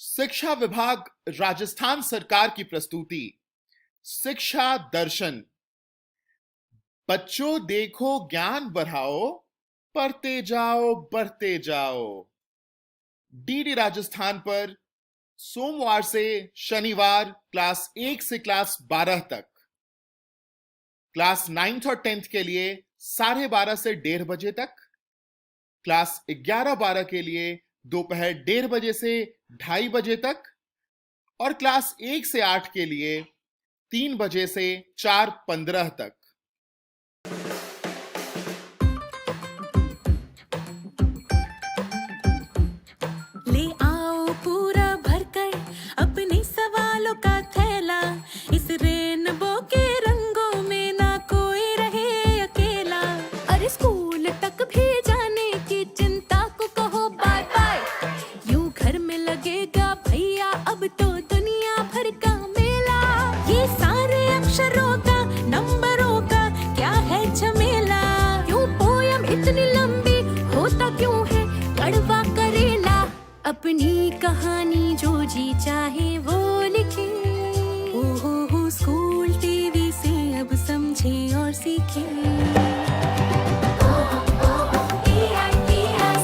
शिक्षा विभाग राजस्थान सरकार की प्रस्तुति शिक्षा दर्शन। बच्चों देखो ज्ञान बढ़ाओ, पढ़ते जाओ बढ़ते जाओ। डीडी राजस्थान पर सोमवार से शनिवार क्लास 1 से क्लास 12 तक। क्लास 9th और 10th के लिए 12:30 से 1:30 बजे तक। क्लास 11-12 के लिए दोपहर 1:30 बजे से 2:30 बजे तक। और क्लास 1 से 8 के लिए 3 बजे से 4:15 तक। ले आओ पूरा भरकर अपने सवालों का थैला, इस रेनबो के रंगों में ना कोई रहे अकेला। अरे स्कूल तक भी जाने की चिंता को कहो बाय बाय, यूं घर में लगेगा भैया अब तो दुनिया भर का मेला। ये सारे अक्षरों का नंबरों का क्या है झमेला, क्यों पोयम इतनी लंबी होता क्यों है कड़वा करेला। अपनी कहानी जो जी चाहे वो लिखे, ओ स्कूल टीवी से अब समझे और सीखे।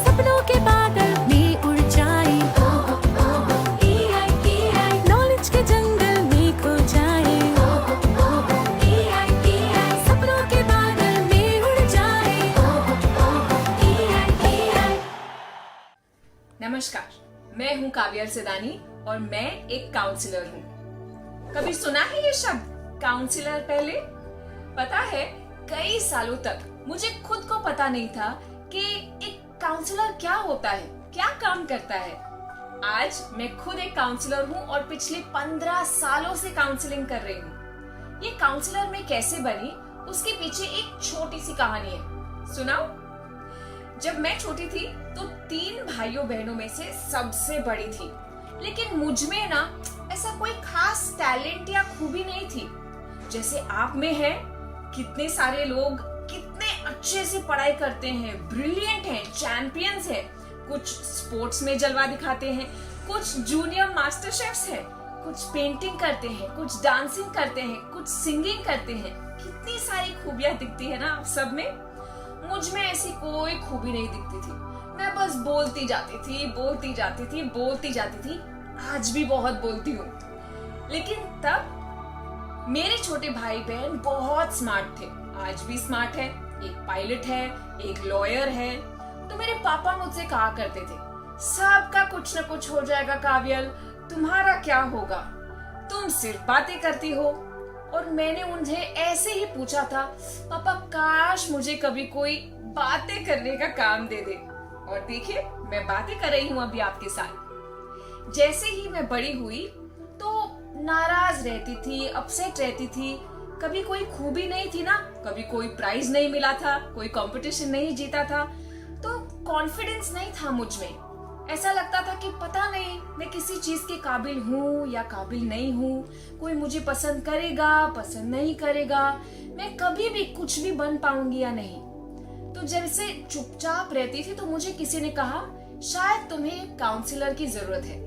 सपनों के बादल में उड़ जाए, नॉलेज के जंगल में खो जाए। सपनों के बादल में उड़ जाए। नमस्कार, मैं हूं काव्या अरसदानी और मैं एक काउंसलर हूं। कभी सुना है ये शब्द काउंसलर पहले? पता है, कई सालों तक मुझे खुद को पता नहीं था कि एक काउंसलर क्या होता है, क्या काम करता है। आज मैं खुद एक काउंसलर हूं और पिछले 15 सालों से काउंसलिंग कर रही हूं। ये काउंसलर मैं कैसे बनी, उसके पीछे एक छोटी सी कहानी है, सुनाओ। जब मैं छोटी थी तो 3 भाइयों बहनों में से सबसे बड़ी थी, लेकिन मुझ में ना ऐसा कोई खास टैलेंट या खूबी नहीं थी जैसे आप में है। कितने सारे लोग कितने अच्छे से पढ़ाई करते हैं, ब्रिलियंट हैं, चैंपियंस हैं। कुछ स्पोर्ट्स में जलवा दिखाते हैं, कुछ जूनियर मास्टर शेफ्स हैं, कुछ पेंटिंग करते हैं, कुछ डांसिंग करते हैं, कुछ सिंगिंग करते हैं। कितनी सारी खूबियां दिखती है ना आप सब में। मुझ में ऐसी कोई खूबी नहीं दिखती थी। मैं बस बोलती जाती थी, बोलती जाती थी, बोलती जाती थी। आज भी बहुत बोलती हूँ। लेकिन तब मेरे छोटे भाई बहन बहुत स्मार्ट थे, आज भी स्मार्ट है। एक पायलट है, एक लॉयर है। तो मेरे पापा मुझसे कहा करते थे, सबका कुछ न कुछ हो जाएगा काव्यल, तुम्हारा क्या होगा, तुम सिर्फ बातें करती हो। और मैंने उन्हें ऐसे ही पूछा था, पापा काश मुझे कभी कोई बातें करने का काम दे दे। और देखिए, मैं बातें कर रही हूँ अभी आपके साथ। जैसे ही मैं बड़ी हुई तो नाराज रहती थी, अपसेट रहती थी। कभी कोई खूबी नहीं थी ना, कभी कोई प्राइज नहीं मिला था, कोई कंपटीशन नहीं जीता था, तो कॉन्फिडेंस नहीं था मुझ में। ऐसा लगता था कि पता नहीं मैं किसी चीज के काबिल हूँ या काबिल नहीं हूँ, कोई मुझे पसंद करेगा, पसंद नहीं करेगा, मैं कभी भी कुछ भी बन पाऊंगी या नहीं। तो जैसे चुपचाप रहती थी तो मुझे किसी ने कहा, शायद तुम्हें काउंसलर की जरूरत है।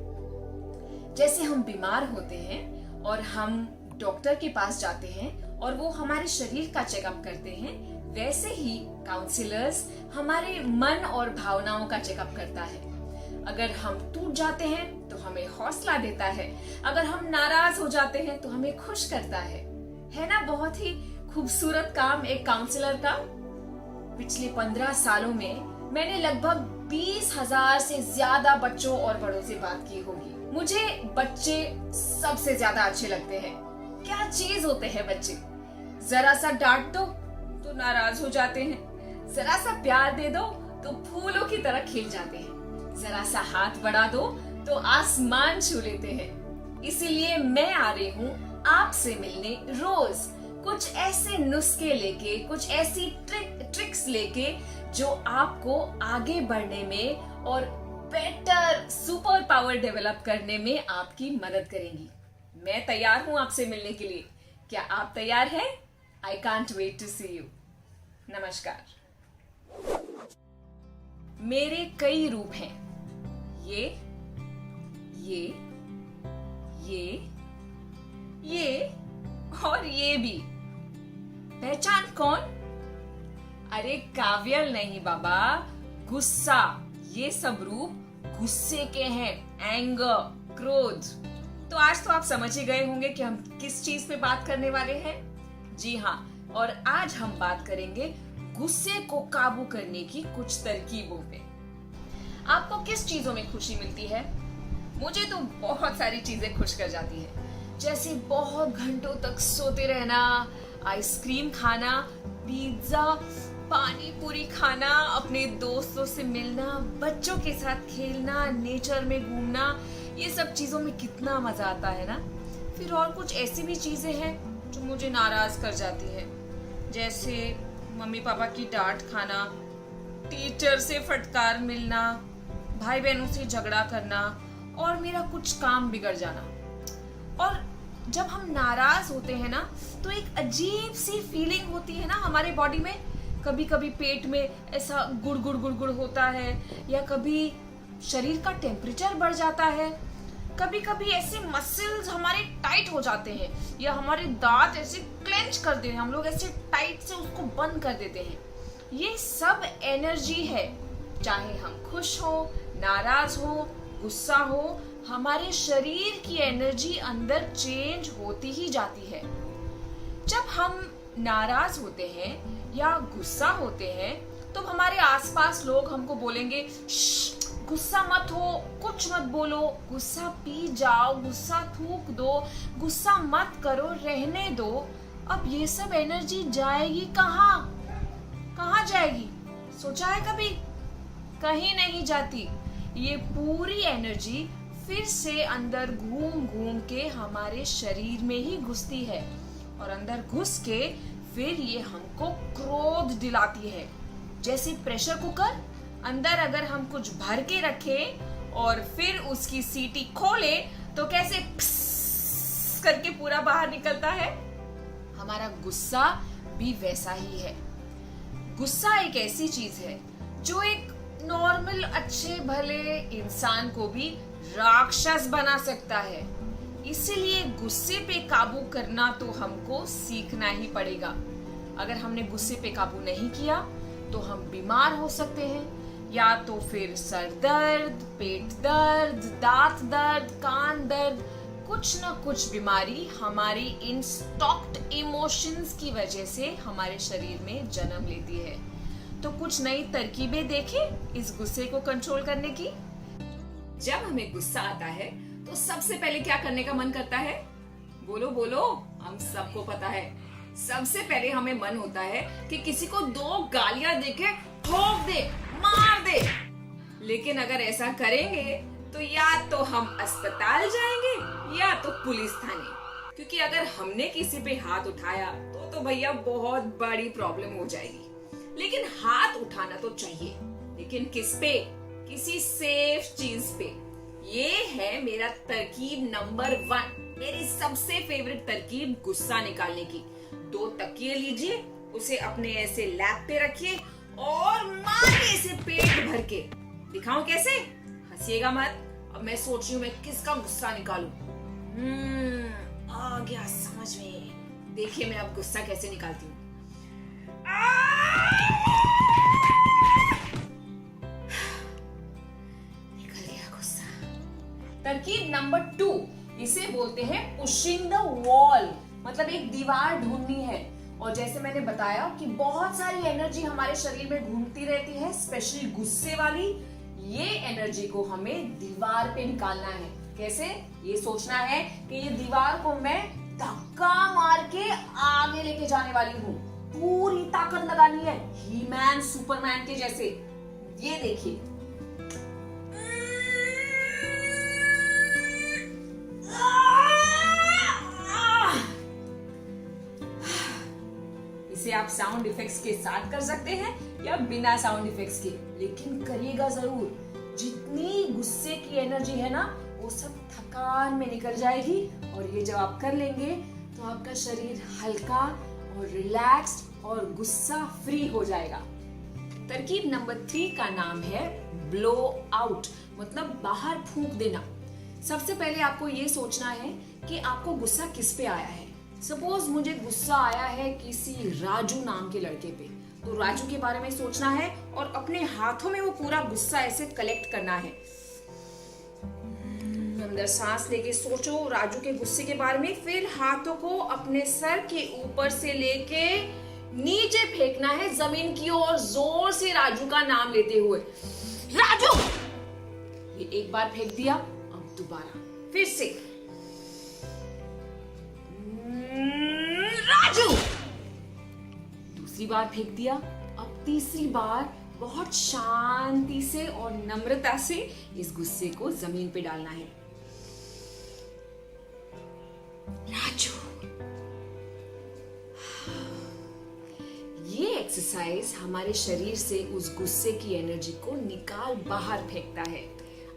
जैसे हम बीमार होते हैं और हम डॉक्टर के पास जाते हैं और वो हमारे शरीर का चेकअप करते हैं, वैसे ही काउंसलर्स हमारे मन और भावनाओं का चेकअप करता है। अगर हम टूट जाते हैं तो हमें हौसला देता है, अगर हम नाराज हो जाते हैं तो हमें खुश करता है ना। बहुत ही खूबसूरत काम एक काउंसलर का। पिछले 15 सालों में मैंने लगभग 20,000 से ज्यादा बच्चों और बड़ों से बात की होगी। मुझे बच्चे सबसे ज्यादा अच्छे लगते हैं। क्या चीज होते हैं बच्चे, जरा सा डांट दो तो नाराज हो जाते हैं, जरा सा प्यार दे दो तो फूलों की तरह खिल जाते हैं, जरा सा हाथ बढ़ा दो तो आसमान छू लेते हैं। इसीलिए मैं आ रही हूँ आपसे मिलने रोज, कुछ ऐसे नुस्खे लेके, कुछ ऐसी ट्रिक्स लेके जो आपको आगे बढ़ने में और बेटर सुपर पावर डेवलप करने में आपकी मदद करेंगी। मैं तैयार हूँ आपसे मिलने के लिए। क्या आप तैयार हैं? I can't wait to see you. नमस्कार। मेरे कई रूप हैं। ये और ये भी। पहचान कौन? अरे काव्यल नहीं बाबा, गुस्सा। ये सब रूप गुस्से के हैं, एंगर, क्रोध। तो आज तो आप समझ ही गए होंगे कि हम किस चीज पे बात करने वाले हैं। जी हाँ, और आज हम बात करेंगे गुस्से को काबू करने की कुछ तरकीबों पे। आपको किस चीजों में खुशी मिलती है? मुझे तो बहुत सारी चीजें खुश कर जाती है, जैसे बहुत घंटों तक सोते रहना, आइसक्रीम खाना, पिज्जा, पानी पूरी खाना, अपने दोस्तों से मिलना, बच्चों के साथ खेलना, नेचर में घूमना। ये सब चीजों में कितना मजा आता है ना। फिर और कुछ ऐसी भी चीजें हैं जो मुझे नाराज कर जाती है, जैसे मम्मी पापा की डांट खाना, टीचर से फटकार मिलना, भाई बहनों से झगड़ा करना और मेरा कुछ काम बिगड़ जाना। और जब हम नाराज होते हैं ना, तो एक अजीब सी फीलिंग होती है ना हमारे बॉडी में। कभी कभी पेट में ऐसा गुड़ गुड़ गुड़ गुड़ होता है, या कभी शरीर का टेम्परेचर बढ़ जाता है, कभी कभी ऐसे मसल्स हमारे टाइट हो जाते हैं, या हमारे दांत ऐसे क्लेंच कर देते हैं, हम लोग ऐसे टाइट से उसको बंद कर देते हैं। ये सब एनर्जी है। चाहे हम खुश हो, नाराज हो, गुस्सा हो, हमारे शरीर की एनर्जी अंदर चेंज होती ही जाती है। जब हम नाराज होते हैं या गुस्सा होते हैं, तो हमारे आसपास लोग हमको बोलेंगे, गुस्सा मत हो, कुछ मत बोलो, गुस्सा पी जाओ, गुस्सा थूक दो, गुस्सा मत करो, रहने दो। अब ये सब एनर्जी जाएगी कहाँ? कहाँ जाएगी? सोचा है कभी? कहीं नहीं जाती। ये पूरी एनर्जी फिर से अंदर घूम घूम के हमारे शरीर में ही घुसती है, और अंदर घुस के फिर ये हमको क्रोध दिलाती है। जैसे प्रेशर कुकर, अंदर अगर हम कुछ भर के रखें और फिर उसकी सीटी खोले तो कैसे प्स करके पूरा बाहर निकलता है, हमारा गुस्सा भी वैसा ही है। गुस्सा एक ऐसी चीज है जो एक नॉर्मल अच्छे भले इंसान को भी राक्षस बना सकता है। इसीलिए गुस्से पे काबू करना तो हमको सीखना ही पड़ेगा। अगर हमने गुस्से पे काबू नहीं किया तो हम बीमार हो सकते हैं, या तो फिर सर दर्द, पेट दर्द, दांत दर्द, कान दर्द, कुछ ना कुछ बीमारी हमारी इन स्टॉक्ड इमोशंस की वजह से हमारे शरीर में जन्म लेती है। तो कुछ नई तरकीबें देखें इस गुस्से को कंट्रोल करने की। जब हमें गुस्सा आता है तो सबसे पहले क्या करने का मन करता है? बोलो बोलो, हम सबको पता है। सबसे पहले हमें मन होता है कि किसी को 2 गालियां देके ठोक दे, मार दे। लेकिन अगर ऐसा करेंगे तो या तो हम अस्पताल जाएंगे या तो पुलिस थाने, क्योंकि अगर हमने किसी पे हाथ उठाया तो भैया बहुत बड़ी प्रॉब्लम हो जाएगी। लेकिन हाथ उठाना तो चाहिए, लेकिन किस पे? किसी सेफ चीज पे। ये है मेरा तरकीब नंबर 1, मेरी सबसे फेवरेट तरकीब गुस्सा निकालने की। 2 तकिए लीजिए, उसे अपने ऐसे लैप पे रखिए और मारिए इसे पेट भर के। दिखाऊं कैसे? हंसिएगा मत। अब मैं सोच रही हूँ मैं किसका गुस्सा निकालूं। आ गया समझ में। देखिए मैं अब गुस्सा कैसे निकालती हूँ। निकल गया गुस्सा। तरकीब नंबर 2, इसे बोलते हैं पुशिंग द वॉल, मतलब एक दीवार ढूंढनी है। और जैसे मैंने बताया कि बहुत सारी एनर्जी हमारे शरीर में घूमती रहती है, स्पेशली गुस्से वाली। ये एनर्जी को हमें दीवार पे निकालना है। कैसे? ये सोचना है कि ये दीवार को मैं धक्का मार के आगे लेके जाने वाली हूँ। पूरी ताकत लगानी है, ही मैन सुपरमैन के जैसे। ये देखिए, इसे आप साउंड इफेक्ट्स के साथ कर सकते हैं या बिना साउंड इफेक्ट्स के, लेकिन करिएगा जरूर। जितनी गुस्से की एनर्जी है ना, वो सब थकान में निकल जाएगी। और ये जब आप कर लेंगे तो आपका शरीर हल्का और रिलैक्स्ड और गुस्सा फ्री हो जाएगा। तरकीब नंबर 3 का नाम है ब्लो आउट, मतलब बाहर फूंक देना। सबसे पहले आपको ये सोचना है कि आपको गुस्सा किस पे आया है। सपोज मुझे गुस्सा आया है किसी राजू नाम के लड़के पे, तो राजू के बारे में सोचना है और अपने हाथों में वो पूरा गुस्सा ऐसे कलेक्ट करना है। अंदर सांस लेके सोचो राजू के गुस्से के बारे में, फिर हाथों को अपने सर के ऊपर से लेके नीचे फेंकना है जमीन की ओर, जोर से राजू का नाम लेते हुए, राजू। ये एक बार फेंक दिया, अब दोबारा फिर से राजू। दूसरी बार फेंक दिया, अब तीसरी बार बहुत शांति से और नम्रता से इस गुस्से को जमीन पे डालना है। राजू। ये एक्सरसाइज हमारे शरीर से उस गुस्से की एनर्जी को निकाल बाहर फेंकता है।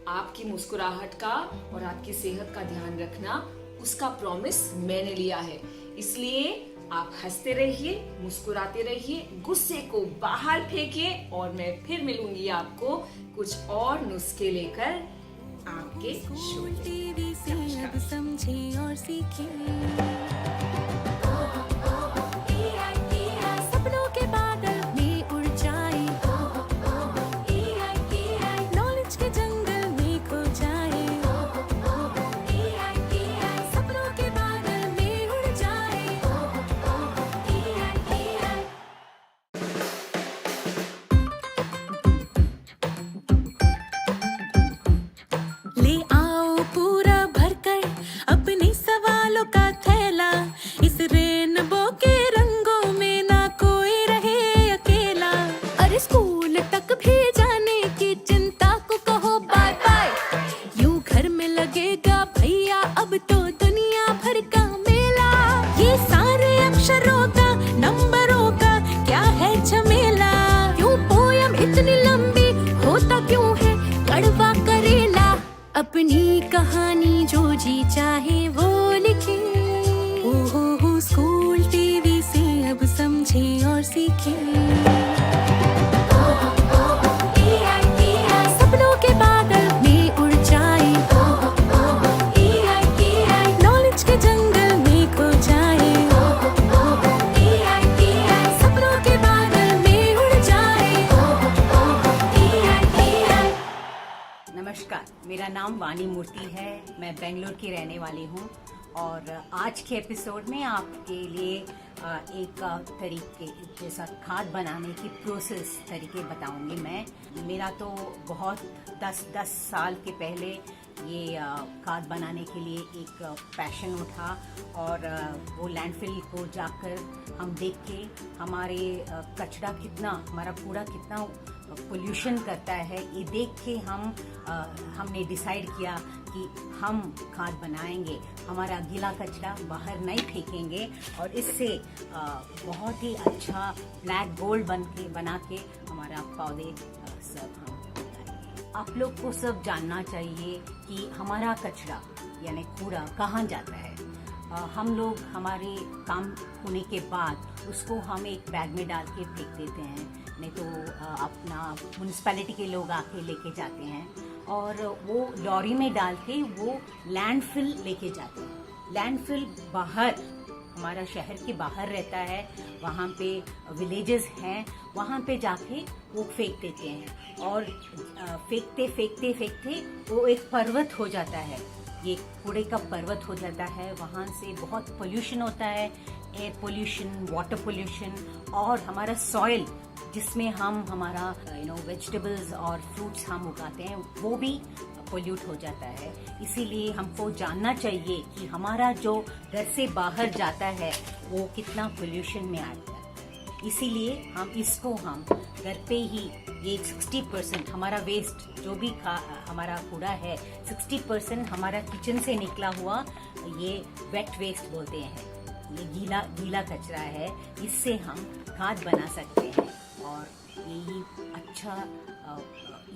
आपकी मुस्कुराहट का और आपकी सेहत का ध्यान रखना, उसका प्रॉमिस मैंने लिया है। इसलिए आप हंसते रहिए, मुस्कुराते रहिए, गुस्से को बाहर फेंकिए और मैं फिर मिलूंगी आपको कुछ और नुस्खे लेकर आपके शो में। टीवी से अब समझे और सीखे, सपनों के बादल में उड़ जाए, नॉलेज के जंगल में खो जाए, सपनों के बादल में उड़ जाए। ले आओ पूरा भरकर अपने सवालों का थैला, इस रेनबो के रंगों में ना कोई रहे अकेला। अरे स्कूल तक भी जाने की चिंता को कहो बाय बाय, यूं घर में लगेगा भैया अब तो दुनिया भर का मेला। ये सारे अक्षरों का, नंबरों का क्या है झमेला, क्यों पोयम इतनी लंबी, होता क्यों है कड़वा करेला। अपनी कहानी जो जी चाहे वो लिखे, ओहो स्कूल टीवी से अब समझे और सीखे। सपनों के बादल में उड़ जाए, नॉलेज के जंगल में खो जाए, सपनों के बादल में उड़ जाए। नमस्कार, मेरा नाम वाणी मूर्ति है। मैं बेंगलोर की रहने वाली हूँ और आज के एपिसोड में आपके लिए एक तरीके जैसा खाद बनाने की प्रोसेस तरीके बताऊंगी मैं। मेरा तो बहुत 10 साल के पहले ये खाद बनाने के लिए एक पैशन उठा और वो लैंडफिल को जाकर हम देख के हमारे कचरा कितना, हमारा कूड़ा कितना पोल्यूशन करता है, ये देख के हमने डिसाइड किया कि हम खाद बनाएंगे, हमारा गीला कचरा बाहर नहीं फेंकेंगे और इससे बहुत ही अच्छा ब्लैक गोल्ड बना के हमारा पौधे सब हम लगाएंगे। आप लोग को सब जानना चाहिए कि हमारा कचरा यानी कूड़ा कहाँ जाता है। हम लोग हमारे काम होने के बाद उसको हम एक बैग में डाल के फेंक देते हैं, नहीं तो अपना म्यूनिसिपैलिटी के लोग आके लेके जाते हैं और वो लॉरी में डाल के वो लैंडफिल लेके जाते हैं। लैंडफिल बाहर, हमारा शहर के बाहर रहता है, वहाँ पे विलेजेस हैं, वहाँ पे जाके वो फेंक देते हैं और फेंकते फेंकते फेंकते वो एक पर्वत हो जाता है, ये कूड़े का पर्वत हो जाता है। वहाँ से बहुत पोल्यूशन होता है, एयर पोल्यूशन, वाटर पोल्यूशन और हमारा सॉइल जिसमें हम हमारा वेजिटेबल्स और फ्रूट्स हम उगाते हैं वो भी पोल्यूट हो जाता है। इसीलिए हमको जानना चाहिए कि हमारा जो घर से बाहर जाता है वो कितना पोल्यूशन में आता है। इसीलिए हम इसको हम घर पे ही ये 60% हमारा वेस्ट जो भी हमारा कूड़ा है 60% हमारा किचन से निकला हुआ ये वेट वेस्ट बोलते हैं, ये गीला कचरा है, इससे हम खाद बना सकते हैं और यही अच्छा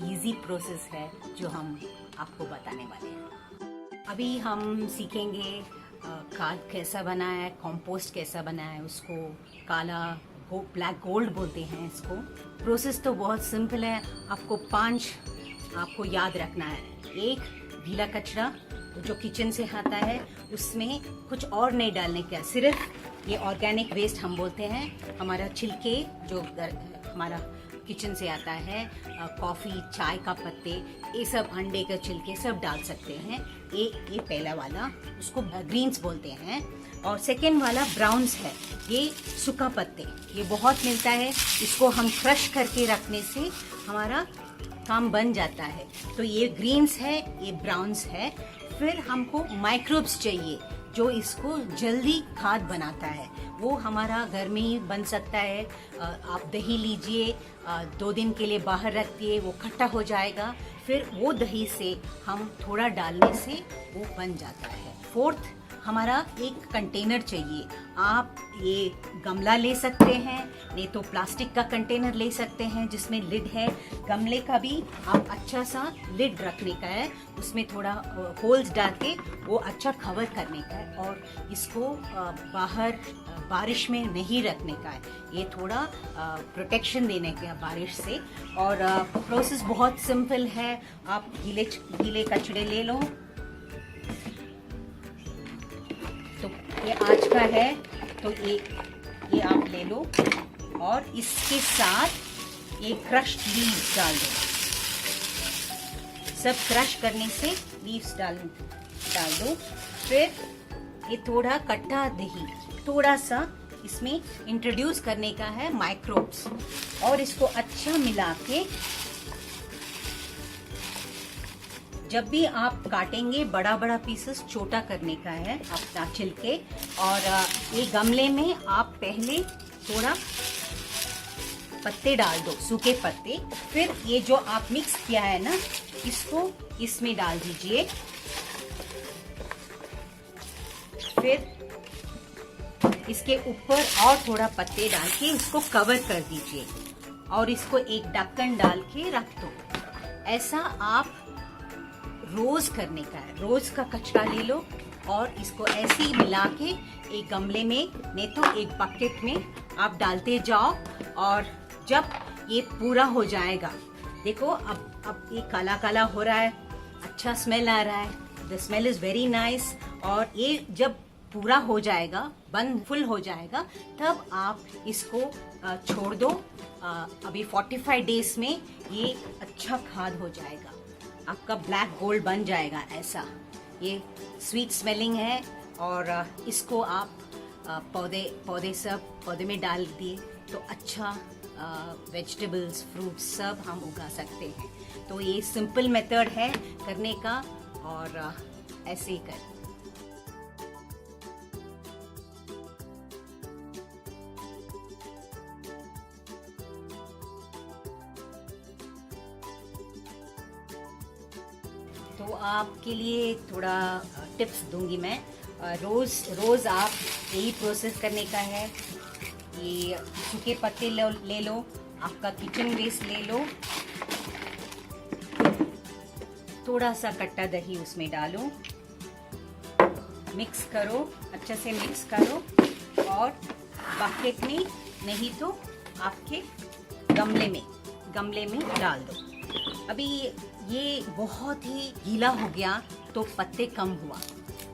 इजी प्रोसेस है जो हम आपको बताने वाले हैं। अभी हम सीखेंगे खाद कैसा बनाया है, कंपोस्ट कैसा बनाया है, उसको काला ब्लैक गोल्ड बोलते हैं इसको। प्रोसेस तो बहुत सिंपल है, आपको 5 आपको याद रखना है। 1 गीला कचरा, जो किचन से आता है उसमें कुछ और नहीं डालने का, सिर्फ ये ऑर्गेनिक वेस्ट हम बोलते हैं, हमारा छिलके जो हमारा किचन से आता है, कॉफ़ी चाय का पत्ते, ये सब अंडे के छिलके सब डाल सकते हैं। ये पहला वाला, उसको ग्रीन्स बोलते हैं। और सेकेंड वाला ब्राउन्स है, ये सूखा पत्ते, ये बहुत मिलता है, इसको हम क्रश करके रखने से हमारा काम बन जाता है। तो ये ग्रीन्स है, ये ब्राउन्स है। फिर हमको माइक्रोब्स चाहिए जो इसको जल्दी खाद बनाता है, वो हमारा घर में ही बन सकता है। आप दही लीजिए, 2 दिन के लिए बाहर रख दिए, वो खट्टा हो जाएगा, फिर वो दही से हम थोड़ा डालने से वो बन जाता है। फोर्थ, हमारा एक कंटेनर चाहिए। आप ये गमला ले सकते हैं, नहीं तो प्लास्टिक का कंटेनर ले सकते हैं जिसमें लिड है। गमले का भी आप अच्छा सा लिड रखने का है, उसमें थोड़ा होल्स डाल के वो अच्छा कवर करने का है। और इसको बाहर बारिश में नहीं रखने का है, ये थोड़ा प्रोटेक्शन देने का बारिश से। और प्रोसेस बहुत सिंपल है। आप गीले कचड़े ले लो, तो ये आज का है, तो ये आप ले लो और इसके साथ ये क्रश्ड लीव्स डाल दो। सब क्रश करने से लीव्स डाल दो। फिर ये थोड़ा कट्टा दही थोड़ा सा इसमें इंट्रोड्यूस करने का है, माइक्रोब्स, और इसको अच्छा मिला के जब भी आप काटेंगे बड़ा बड़ा पीसेस छोटा करने का है अपना छिलके। और ये गमले में आप पहले थोड़ा पत्ते डाल दो, सूखे पत्ते। फिर ये जो आप मिक्स किया है ना, इसको इसमें डाल दीजिए। फिर इसके ऊपर और थोड़ा पत्ते डाल के इसको कवर कर दीजिए और इसको एक ढक्कन डाल के रख दो। ऐसा आप रोज करने का है। रोज का कचरा ले लो और इसको ऐसे ही मिला के एक गमले में, नहीं तो एक बकेट में आप डालते जाओ। और जब ये पूरा हो जाएगा, देखो अब ये काला काला हो रहा है, अच्छा स्मेल आ रहा है, the smell is very nice. और ये जब पूरा हो जाएगा, बंद फुल हो जाएगा, तब आप इसको छोड़ दो। अभी 45 डेज में ये अच्छा खाद हो जाएगा, आपका ब्लैक गोल्ड बन जाएगा। ऐसा ये स्वीट स्मेलिंग है। और इसको आप पौधे में डाल दिए तो अच्छा वेजिटेबल्स, फ्रूट्स सब हम उगा सकते हैं। तो ये सिंपल मेथड है करने का, और ऐसे ही कर। तो आपके लिए थोड़ा टिप्स दूंगी मैं। रोज आप यही प्रोसेस करने का है। ये सूखे पत्ते ले लो, आपका किचन वेस्ट ले लो, थोड़ा सा कट्टा दही उसमें डालो, मिक्स करो, अच्छे से मिक्स करो और बकेट में नहीं तो आपके गमले में डाल दो। अभी ये बहुत ही गीला हो गया तो पत्ते कम हुआ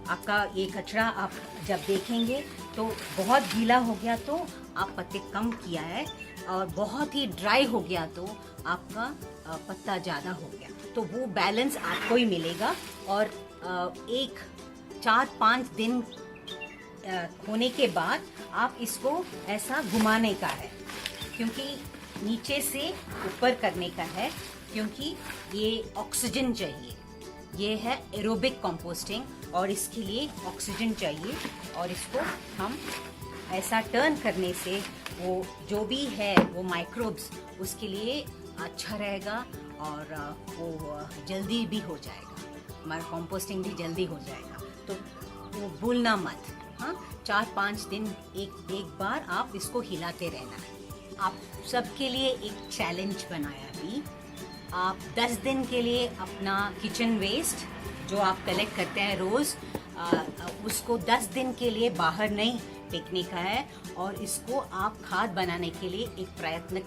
आपका। ये कचरा आप जब देखेंगे तो बहुत गीला हो गया तो आप पत्ते कम किया है, और बहुत ही ड्राई हो गया तो आपका पत्ता ज़्यादा हो गया। तो वो बैलेंस आपको ही मिलेगा। और एक 4-5 दिन होने के बाद आप इसको ऐसा घुमाने का है, क्योंकि नीचे से ऊपर करने का है, क्योंकि ये ऑक्सीजन चाहिए। ये है एरोबिक कंपोस्टिंग और इसके लिए ऑक्सीजन चाहिए। और इसको हम ऐसा टर्न करने से वो जो भी है वो माइक्रोब्स उसके लिए अच्छा रहेगा और वो जल्दी भी हो जाएगा, हमारा कंपोस्टिंग भी जल्दी हो जाएगा। तो वो भूलना मत। हाँ, 4-5 दिन एक बार आप इसको हिलाते रहना है। आप सबके लिए एक चैलेंज बनाया भी। आप 10 दिन के लिए अपना किचन वेस्ट जो आप कलेक्ट करते हैं रोज़, उसको 10 दिन के लिए बाहर नहीं फेंकने का है, और इसको आप खाद बनाने के लिए एक प्रयत्न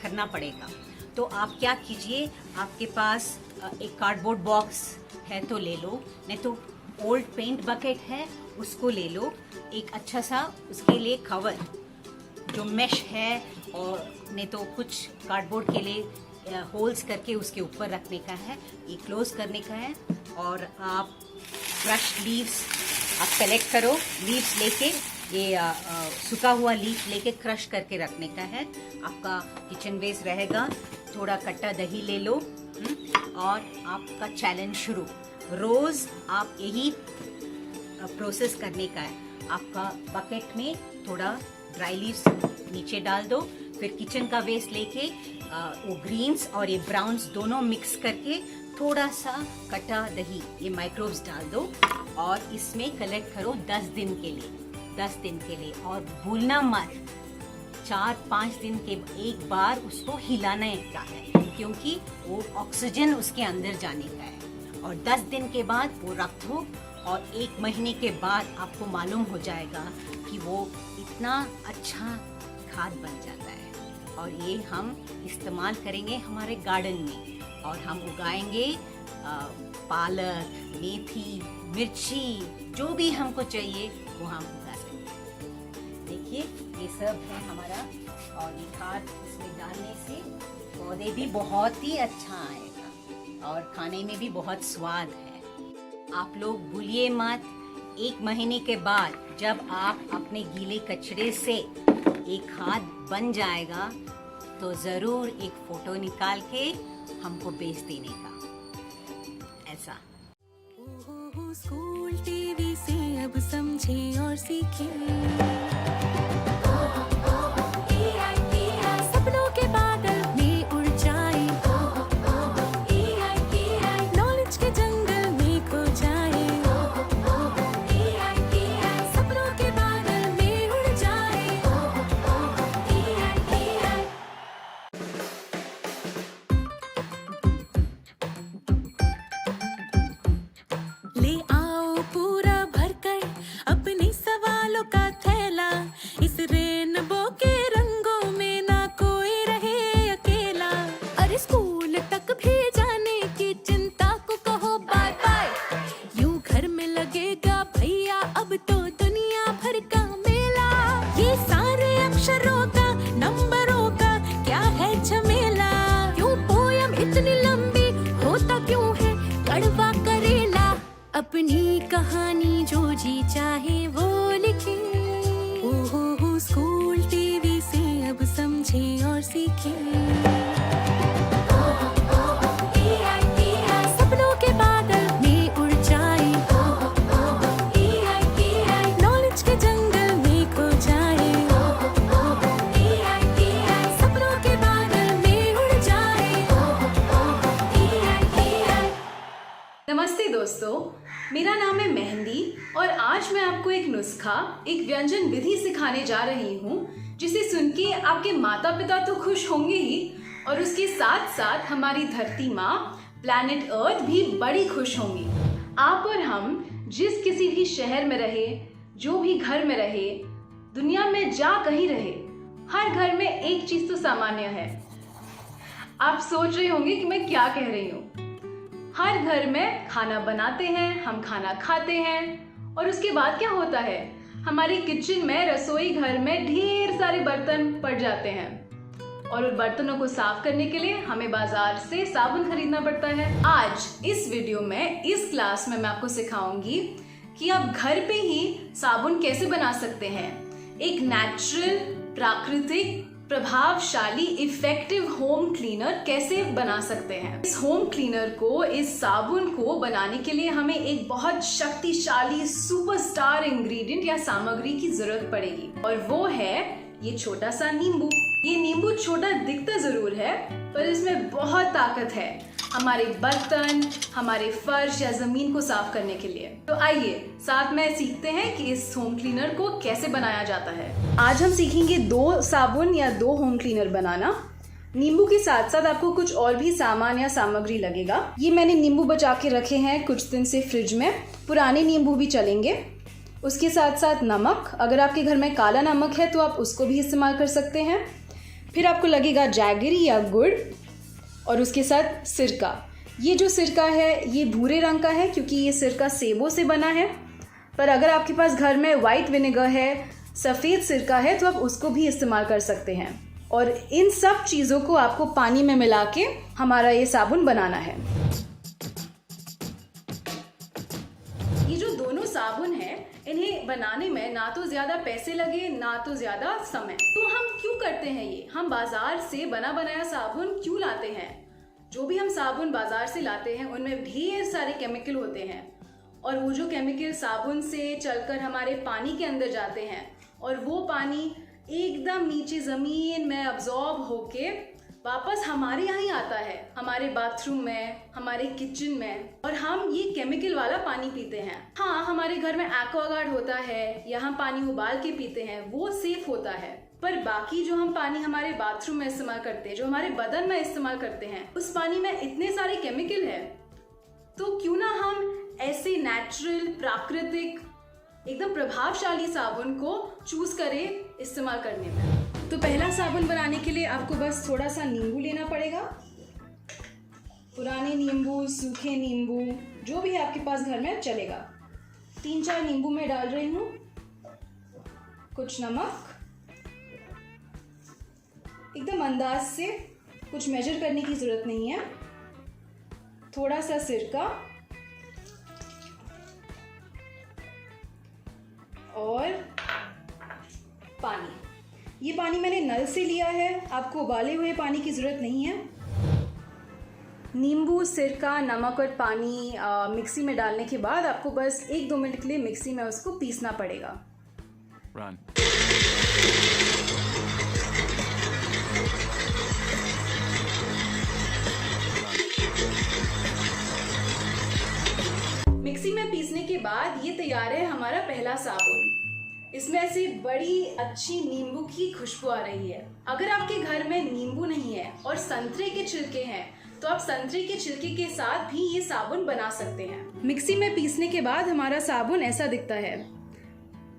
करना पड़ेगा। तो आप क्या कीजिए, आपके पास एक कार्डबोर्ड बॉक्स है तो ले लो, नहीं तो ओल्ड पेंट बकेट है उसको ले लो। एक अच्छा सा उसके लिए कवर जो मैश है, और नहीं तो कुछ कार्डबोर्ड के लिए होल्स करके उसके ऊपर रखने का है, ये क्लोज करने का है। और आप क्रश लीव्स आप कलेक्ट करो, लीव्स लेके ये सूखा हुआ लीफ लेके क्रश करके रखने का है। आपका किचन वेस्ट रहेगा। थोड़ा कट्टा दही ले लो और आपका चैलेंज शुरू। रोज आप यही प्रोसेस करने का है। आपका बकेट में थोड़ा ड्राई लीव्स नीचे डाल दो, फिर किचन का वेस्ट लेके वो ग्रीन्स और ये ब्राउन्स दोनों मिक्स करके थोड़ा सा कटा दही, ये माइक्रोब्स डाल दो और इसमें कलेक्ट करो 10 दिन के लिए। 10 दिन के लिए, और भूलना मत 4-5 दिन के एक बार उसको हिलाने का है, क्योंकि वो ऑक्सीजन उसके अंदर जाने का है। और 10 दिन के बाद वो रख दो, और 1 महीने के बाद आपको मालूम हो जाएगा कि वो इतना अच्छा खाद बन जाता है। और ये हम इस्तेमाल करेंगे हमारे गार्डन में, और हम उगाएंगे पालक, मेथी, मिर्ची, जो भी हमको चाहिए वो हम उगा सकते हैं। देखिए ये सब है हमारा, और ये खाद इसमें डालने से पौधे भी बहुत ही अच्छा आएगा और खाने में भी बहुत स्वाद है। आप लोग भूलिए मत, 1 महीने के बाद जब आप अपने गीले कचरे से एक खाद बन जाएगा तो जरूर एक फोटो निकाल के हमको भेज देने का। ऐसा स्कूल टीवी से अब समझे और सीखे, सपनों के बादल में उड़ जाए, नॉलेज के जंगल में खो जाए, सपनों के बादल में उड़ जाए। ले आओ पूरा भरकर अपने सवालों का थैला, इस रेनबो के रंगों में ना कोई रहे अकेला। अरे स्कूल तक भी जाने की चिंता को कहो बाय बाय, यूं घर में लगेगा भैया अब तो दुनिया भर का मेला। ये सारे अक्षरों का, नंबरों का क्या है झमेला, क्यों पोयम इतनी लंबी, होता क्यों है कड़वा करेला। अपनी कहानी जो जी चाहे वो लिखे, ओहो स्कूल टीवी से अब समझे और सीखे। सपनों के बादल में उड़ जाए, नॉलेज के जंगल में खो जाए, सपनों के बादल में उड़ जाए। नमस्ते दोस्तों, मेरा नाम है मेहंदी और आज मैं आपको एक नुस्खा, एक व्यंजन विधि सिखाने जा रही हूँ, जिसे सुन के आपके माता पिता तो खुश होंगे ही, और उसके साथ साथ हमारी धरती माँ प्लैनेट अर्थ भी बड़ी खुश होंगी। आप और हम जिस किसी भी शहर में रहे, जो भी घर में रहे, दुनिया में जा कहीं रहे, हर घर में एक चीज तो सामान्य है। आप सोच रहे होंगे कि मैं क्या कह रही हूँ। हर घर में खाना बनाते हैं, हम खाना खाते हैं, और उसके बाद क्या होता है, हमारे किचन में, रसोई घर में ढेर सारे बर्तन पड़ जाते हैं, और उन बर्तनों को साफ करने के लिए हमें बाजार से साबुन खरीदना पड़ता है। आज इस वीडियो में, इस क्लास में मैं आपको सिखाऊंगी कि आप घर पे ही साबुन कैसे बना सकते हैं। एक नेचुरल, प्राकृतिक, प्रभावशाली, इफेक्टिव होम क्लीनर कैसे बना सकते हैं। इस होम क्लीनर को, इस साबुन को बनाने के लिए हमें एक बहुत शक्तिशाली सुपरस्टार इंग्रेडिएंट या सामग्री की जरूरत पड़ेगी, और वो है ये छोटा सा नींबू। ये नींबू छोटा दिखता जरूर है, पर इसमें बहुत ताकत है हमारे बर्तन, हमारे फर्श या जमीन को साफ करने के लिए। तो आइए साथ में सीखते हैं कि इस होम क्लीनर को कैसे बनाया जाता है। आज हम सीखेंगे 2 साबुन या 2 होम क्लीनर बनाना। नींबू के साथ साथ आपको कुछ और भी सामान या सामग्री लगेगा। ये मैंने नींबू बचा के रखे हैं कुछ दिन से फ्रिज में, पुराने नींबू भी चलेंगे। उसके साथ साथ नमक, अगर आपके घर में काला नमक है तो आप उसको भी इस्तेमाल कर सकते हैं। फिर आपको लगेगा जैगरी या गुड़, और उसके साथ सिरका। ये जो सिरका है ये भूरे रंग का है क्योंकि ये सिरका सेबों से बना है, पर अगर आपके पास घर में वाइट विनेगर है, सफ़ेद सिरका है, तो आप उसको भी इस्तेमाल कर सकते हैं। और इन सब चीज़ों को आपको पानी में मिला के हमारा ये साबुन बनाना है। ये जो दोनों साबुन है इन्हें बनाने में ना तो ज़्यादा पैसे लगे ना तो ज़्यादा समय। तो हम क्यों करते हैं ये? हम बाज़ार से बना बनाया साबुन क्यों लाते हैं? जो भी हम साबुन बाज़ार से लाते हैं उनमें ढेर सारे केमिकल होते हैं और वो जो केमिकल साबुन से चलकर हमारे पानी के अंदर जाते हैं और वो पानी एकदम नीचे ज़मीन में अब्जॉर्ब होके वापस हमारे यहाँ ही आता है, हमारे बाथरूम में, हमारे किचन में, और हम ये केमिकल वाला पानी पीते हैं। हाँ, हमारे घर में एक्वागार्ड होता है या हम पानी उबाल के पीते हैं, वो सेफ होता है, पर बाकी जो हम पानी हमारे बाथरूम में इस्तेमाल करते हैं, जो हमारे बदन में इस्तेमाल करते हैं, उस पानी में इतने सारे केमिकल है। तो क्यों ना हम ऐसे नेचुरल, प्राकृतिक, एकदम प्रभावशाली साबुन को चूज करें इस्तेमाल करने में। तो पहला साबुन बनाने के लिए आपको बस थोड़ा सा नींबू लेना पड़ेगा। पुराने नींबू, सूखे नींबू, जो भी आपके पास घर में चलेगा। 3-4 नींबू मैं डाल रही हूँ। कुछ नमक, एकदम अंदाज से, कुछ मेजर करने की जरूरत नहीं है। थोड़ा सा सिरका और पानी। ये पानी मैंने नल से लिया है, आपको उबाले हुए पानी की ज़रूरत नहीं है। नींबू, सिरका, नमक और पानी मिक्सी में डालने के बाद आपको बस 1-2 मिनट के लिए मिक्सी में उसको पीसना पड़ेगा। मिक्सी में पीसने के बाद ये तैयार है हमारा पहला साबुन। इसमें ऐसी बड़ी अच्छी नींबू की खुशबू आ रही है। अगर आपके घर में नींबू नहीं है और संतरे के छिलके हैं तो आप संतरे के छिलके के साथ भी ये साबुन बना सकते हैं। मिक्सी में पीसने के बाद हमारा साबुन ऐसा दिखता है।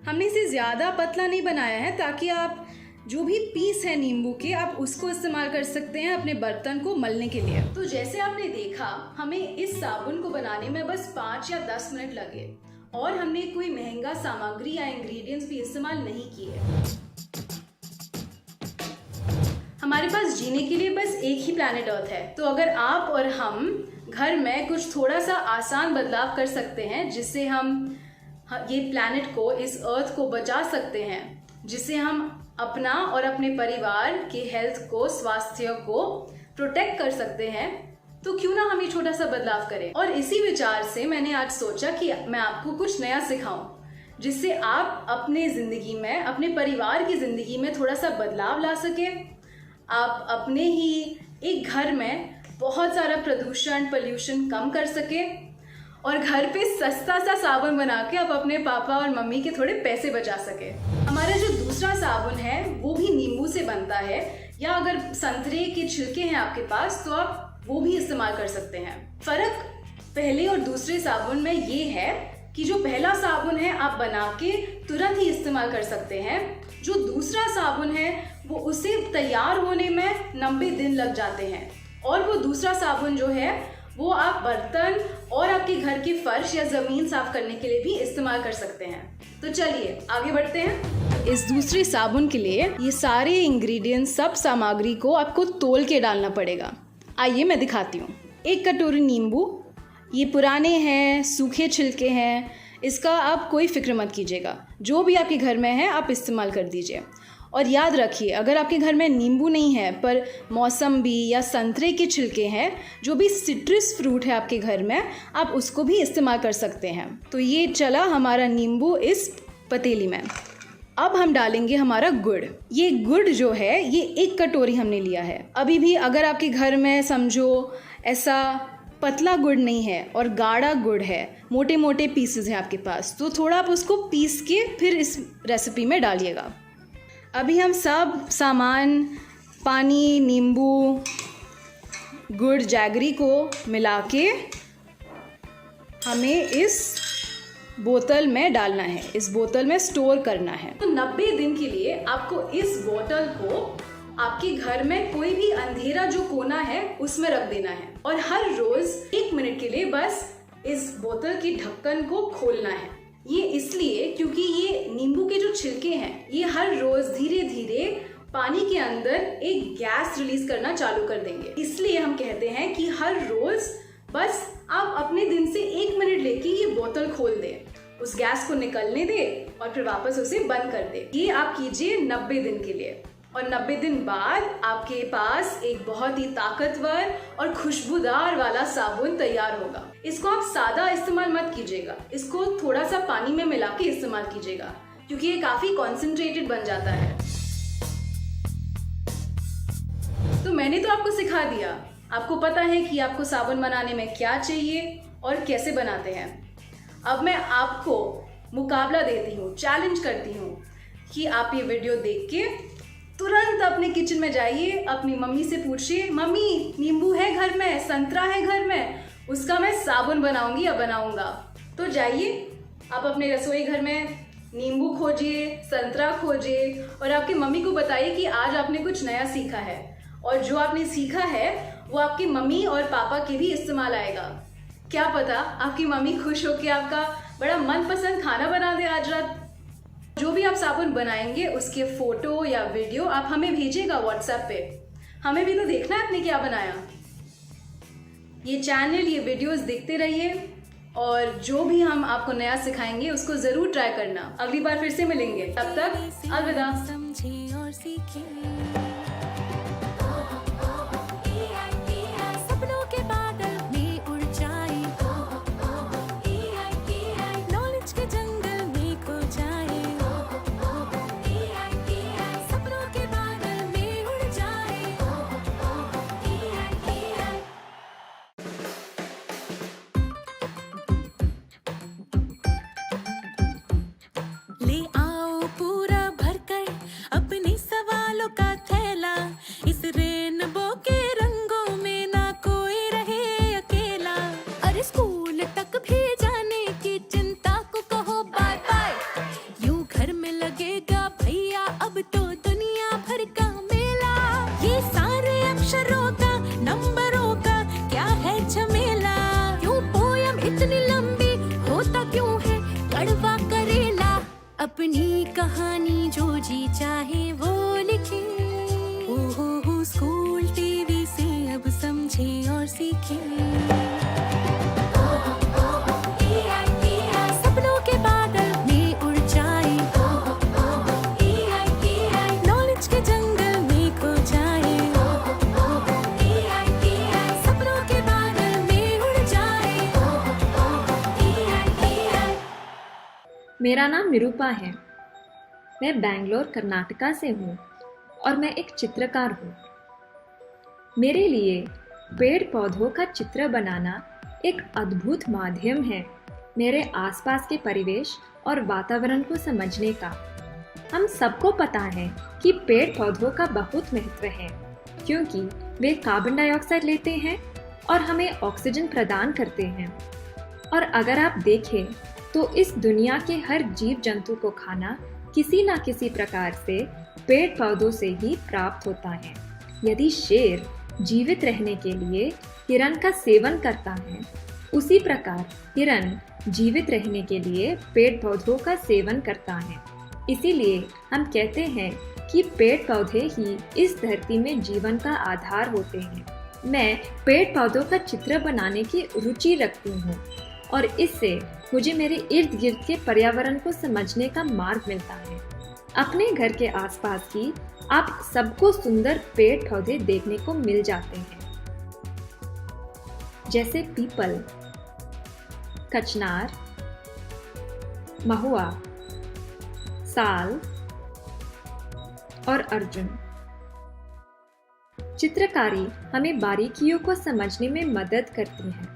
हमने इसे ज़्यादा पतला नहीं बनाया है ताकि आप जो भी पीस है नींबू के आप उसको इस्तेमाल कर सकते हैं अपने बर्तन को मलने के लिए। तो जैसे आपने देखा, हमें इस साबुन को बनाने में बस 5 या 10 मिनट लगे और हमने कोई महंगा सामग्री या इंग्रेडिएंट्स भी इस्तेमाल नहीं किए। हमारे पास जीने के लिए बस एक ही प्लैनेट अर्थ है। तो अगर आप और हम घर में कुछ थोड़ा सा आसान बदलाव कर सकते हैं जिससे हम ये प्लैनेट को, इस अर्थ को बचा सकते हैं, जिससे हम अपना और अपने परिवार के हेल्थ को, स्वास्थ्य को प्रोटेक्ट कर सकते हैं, तो क्यों ना हम ये छोटा सा बदलाव करें। और इसी विचार से मैंने आज सोचा कि मैं आपको कुछ नया सिखाऊं जिससे आप अपने ज़िंदगी में, अपने परिवार की ज़िंदगी में थोड़ा सा बदलाव ला सके। आप अपने ही एक घर में बहुत सारा पोल्यूशन कम कर सके और घर पे सस्ता सा साबुन बना के आप अपने पापा और मम्मी के थोड़े पैसे बचा सके। हमारा जो दूसरा साबुन है वो भी नींबू से बनता है, या अगर संतरे के छिलके हैं आपके पास तो आप वो भी इस्तेमाल कर सकते हैं। फर्क पहले और दूसरे साबुन में ये है कि जो पहला साबुन है आप बना के तुरंत ही इस्तेमाल कर सकते हैं। जो दूसरा साबुन है वो उसे तैयार होने में 90 दिन लग जाते हैं, और वो दूसरा साबुन जो है वो आप बर्तन और आपके घर की फर्श या ज़मीन साफ करने के लिए भी इस्तेमाल कर सकते हैं। तो चलिए आगे बढ़ते हैं। इस दूसरे साबुन के लिए ये सारे इंग्रेडिएंट्स, सब सामग्री को आपको तौल के डालना पड़ेगा। आइए मैं दिखाती हूँ। 1 कटोरी नींबू, ये पुराने हैं, सूखे छिलके हैं, इसका आप कोई फिक्र मत कीजिएगा, जो भी आपके घर में है आप इस्तेमाल कर दीजिए। और याद रखिए, अगर आपके घर में नींबू नहीं है पर मौसम्बी या संतरे के छिलके हैं, जो भी सिट्रस फ्रूट है आपके घर में, आप उसको भी इस्तेमाल कर सकते हैं। तो ये चला हमारा नींबू इस पतीली में। अब हम डालेंगे हमारा गुड़। ये गुड़ जो है ये 1 कटोरी हमने लिया है। अभी भी अगर आपके घर में समझो ऐसा पतला गुड़ नहीं है और गाढ़ा गुड़ है, मोटे मोटे पीसेस हैं आपके पास, तो थोड़ा आप उसको पीस के फिर इस रेसिपी में डालिएगा। अभी हम सब सामान, पानी, नींबू, गुड़, जैगरी को मिला के हमें इस बोतल में डालना है, इस बोतल में स्टोर करना है। तो 90 दिन के लिए आपको इस बोतल को आपके घर में कोई भी अंधेरा जो कोना है उसमें रख देना है और हर रोज 1 मिनट के लिए बस इस बोतल की ढक्कन को खोलना है। ये इसलिए क्योंकि ये नींबू के जो छिलके हैं ये हर रोज धीरे धीरे पानी के अंदर एक गैस रिलीज करना चालू कर देंगे। इसलिए हम कहते हैं कि हर रोज बस आप अपने दिन से 1 मिनट लेके ये बोतल खोल दें, उस गैस को निकलने दें और फिर वापस उसे बंद कर दें। ये आप कीजिए 90 दिन के लिए और 90 दिन बाद आपके पास एक बहुत ही ताकतवर और खुशबूदार वाला साबुन तैयार होगा। इसको आप सादा इस्तेमाल मत कीजिएगा, इसको थोड़ा सा पानी में मिला के इस्तेमाल कीजिएगा क्योंकि ये काफी कॉन्सेंट्रेटेड बन जाता है। तो मैंने तो आपको सिखा दिया, आपको पता है कि आपको साबुन बनाने में क्या चाहिए और कैसे बनाते हैं। अब मैं आपको मुकाबला देती हूँ, चैलेंज करती हूँ कि आप ये वीडियो देख के तुरंत अपने किचन में जाइए, अपनी मम्मी से पूछिए, मम्मी नींबू है घर में, संतरा है घर में, उसका मैं साबुन बनाऊंगी या बनाऊंगा। तो जाइए आप अपने रसोई घर में नींबू खोजिए, संतरा खोजिए और आपकी मम्मी को बताइए कि आज आपने कुछ नया सीखा है और जो आपने सीखा है वो आपकी मम्मी और पापा के भी इस्तेमाल आएगा। क्या पता आपकी मम्मी खुश होकर आपका बड़ा मनपसंद खाना बना दे आज रात। जो भी आप साबुन बनाएंगे उसके फोटो या वीडियो आप हमें भेजिएगा व्हाट्सएप पे, हमें भी तो देखना है आपने क्या बनाया। ये चैनल, ये वीडियोस देखते रहिए और जो भी हम आपको नया सिखाएंगे उसको जरूर ट्राई करना। अगली बार फिर से मिलेंगे, तब तक अलविदा। समझे और सीखे सपनों के बादल में उड़ जाए, नॉलेज के जंगल में खो जाए, सपनों के बादल में उड़ जाए। ले आओ पूरा भरकर अपने सवालों का थैला, इस रेनबो के रंगों में ना कोई रहे अकेला। अरे स्कूल तक भी जाने की चिंता को कहो बाय बाय, यूं घर में लगेगा भैया अब तो दुनिया भर का मेला। ये सारे अक्षरों का, नंबरों का क्या है झमेला, क्यों पोयम इतनी लंबी होता क्यों है कड़वा करेला। अपनी कहानी जो जी चाहे वो लिखे, ओहो स्कूल टीवी से अब समझे और सीखे। सपनों के बादल में उड़ जाए, नॉलेज के जंगल में खो जाए, सपनों के बादल में उड़ जाए। मेरा नाम निरूपा है। मैं बेंगलोर कर्नाटका से हूँ और मैं एक चित्रकार हूँ। मेरे लिए पेड़ पौधों का चित्र बनाना एक अद्भुत माध्यम है मेरे आसपास के परिवेश और वातावरण को समझने का। हम सबको पता है कि पेड़ पौधों का बहुत महत्व है क्योंकि वे कार्बन डाइऑक्साइड लेते हैं और हमें ऑक्सीजन प्रदान करते हैं। और अगर आप देखें तो इस दुनिया के हर जीव जंतु को खाना किसी न किसी प्रकार से पेड़ पौधों से ही प्राप्त होता है। यदि शेर जीवित रहने के लिए हिरण का सेवन करता है, उसी प्रकार हिरण जीवित रहने के लिए पेड़ पौधों का सेवन करता है। इसीलिए हम कहते हैं कि पेड़ पौधे ही इस धरती में जीवन का आधार होते हैं। मैं पेड़ पौधों का चित्र बनाने की रुचि रखती हूँ और इससे मुझे मेरे इर्द गिर्द के पर्यावरण को समझने का मार्ग मिलता है। अपने घर के आसपास की आप सबको सुंदर पेड़ पौधे देखने को मिल जाते हैं, जैसे पीपल, कचनार, महुआ, साल और अर्जुन। चित्रकारी हमें बारीकियों को समझने में मदद करती है।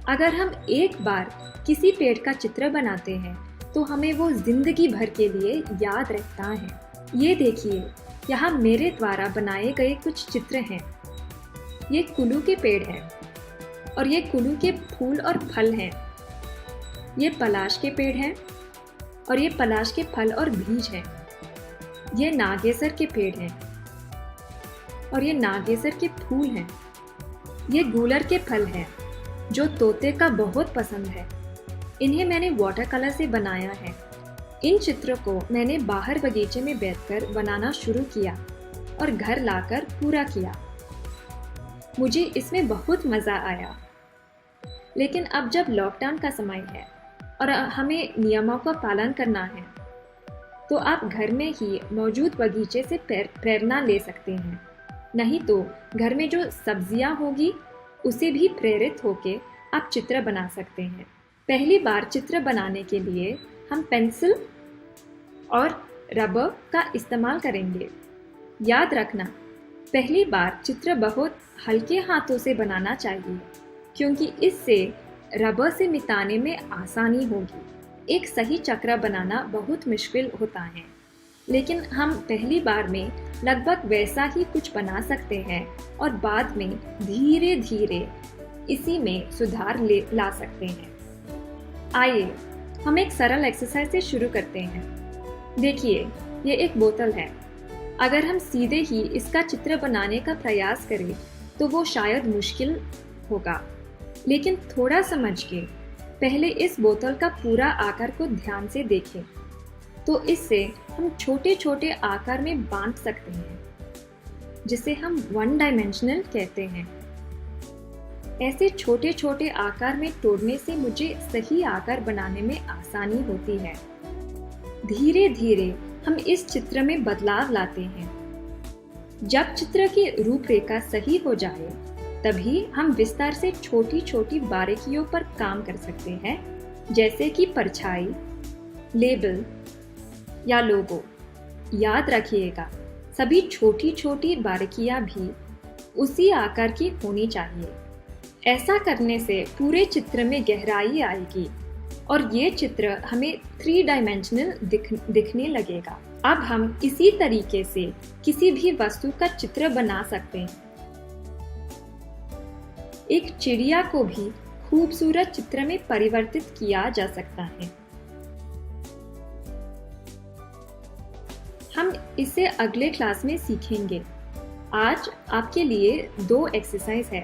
अगर हम एक बार किसी पेड़ का चित्र बनाते हैं तो हमें वो जिंदगी भर के लिए याद रहता है। ये देखिए, यहाँ मेरे द्वारा बनाए गए कुछ चित्र हैं। ये कुलू के पेड़ हैं और ये कुलू के फूल और फल हैं। ये पलाश के पेड़ हैं और ये पलाश के फल और बीज हैं। ये नागेसर के पेड़ हैं। और ये नागेसर के फूल हैं। ये गूलर के फल हैं जो तोते का बहुत पसंद है। इन्हें मैंने वाटर कलर से बनाया है। इन चित्रों को मैंने बाहर बगीचे में बैठकर बनाना शुरू किया और घर लाकर पूरा किया। मुझे इसमें बहुत मज़ा आया। लेकिन अब जब लॉकडाउन का समय है और हमें नियमों का पालन करना है, तो आप घर में ही मौजूद बगीचे से प्रेरणा ले सकते हैं। नहीं तो घर में जो सब्जियां होगी उसे भी प्रेरित होके आप चित्र बना सकते हैं। पहली बार चित्र बनाने के लिए हम पेंसिल और रबर का इस्तेमाल करेंगे। याद रखना, पहली बार चित्र बहुत हल्के हाथों से बनाना चाहिए, क्योंकि इससे रबर से मिटाने में आसानी होगी। एक सही चक्र बनाना बहुत मुश्किल होता है, लेकिन हम पहली बार में लगभग वैसा ही कुछ बना सकते हैं और बाद में धीरे धीरे इसी में सुधार ला सकते हैं। आइए हम एक सरल एक्सरसाइज से शुरू करते हैं। देखिए, ये एक बोतल है। अगर हम सीधे ही इसका चित्र बनाने का प्रयास करें तो वो शायद मुश्किल होगा, लेकिन थोड़ा समझ के पहले इस बोतल का पूरा आकार को ध्यान से देखें, तो इससे हम छोटे छोटे आकार में बांट सकते हैं, जिसे हम वन डायमेंशनल कहते हैं। ऐसे छोटे छोटे आकार में तोड़ने से मुझे सही आकार बनाने में आसानी होती है। धीरे धीरे हम इस चित्र में बदलाव लाते हैं। जब चित्र की रूपरेखा सही हो जाए, तभी हम विस्तार से छोटी छोटी बारीकियों पर काम कर सकते हैं, जैसे कि परछाई, लेबल या लोगो। याद रखिएगा, सभी छोटी छोटी बारीकियां भी उसी आकार की होनी चाहिए। ऐसा करने से पूरे चित्र में गहराई आएगी और ये चित्र हमें 3 डायमेंशनल दिखने लगेगा। अब हम इसी तरीके से किसी भी वस्तु का चित्र बना सकते हैं। एक चिड़िया को भी खूबसूरत चित्र में परिवर्तित किया जा सकता है। हम इसे अगले क्लास में सीखेंगे। आज आपके लिए 2 एक्सरसाइज है।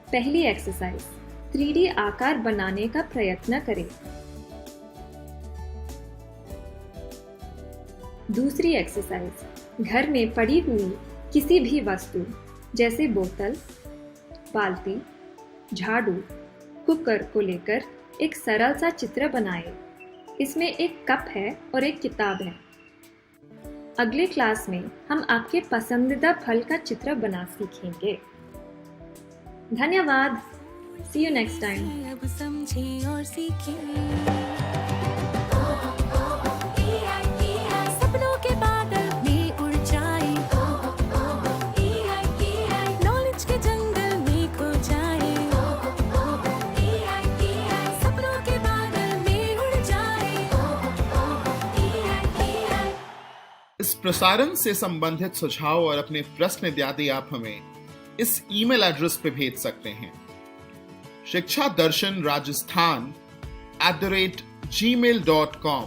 पहली एक्सरसाइज, 3D आकार बनाने का प्रयत्न करें। दूसरी एक्सरसाइज, घर में पड़ी हुई किसी भी वस्तु जैसे बोतल, बाल्टी, झाड़ू, कुकर को लेकर एक सरल सा चित्र बनाएं। इसमें एक कप है और एक किताब है। अगले क्लास में हम आपके पसंदीदा फल का चित्र बना सीखेंगे। धन्यवाद। See you next time. अब समझे और सीखे सपनों के बादल में उड़ जाए, नॉलेज के जंगल में खो जाए, सपनों के बादल में उड़ जाए। इस प्रसारण से संबंधित सुझाव और अपने प्रश्न इत्यादि आप हमें इस ईमेल एड्रेस पे भेज सकते हैं, शिक्षा दर्शन राजस्थान @gmail.com।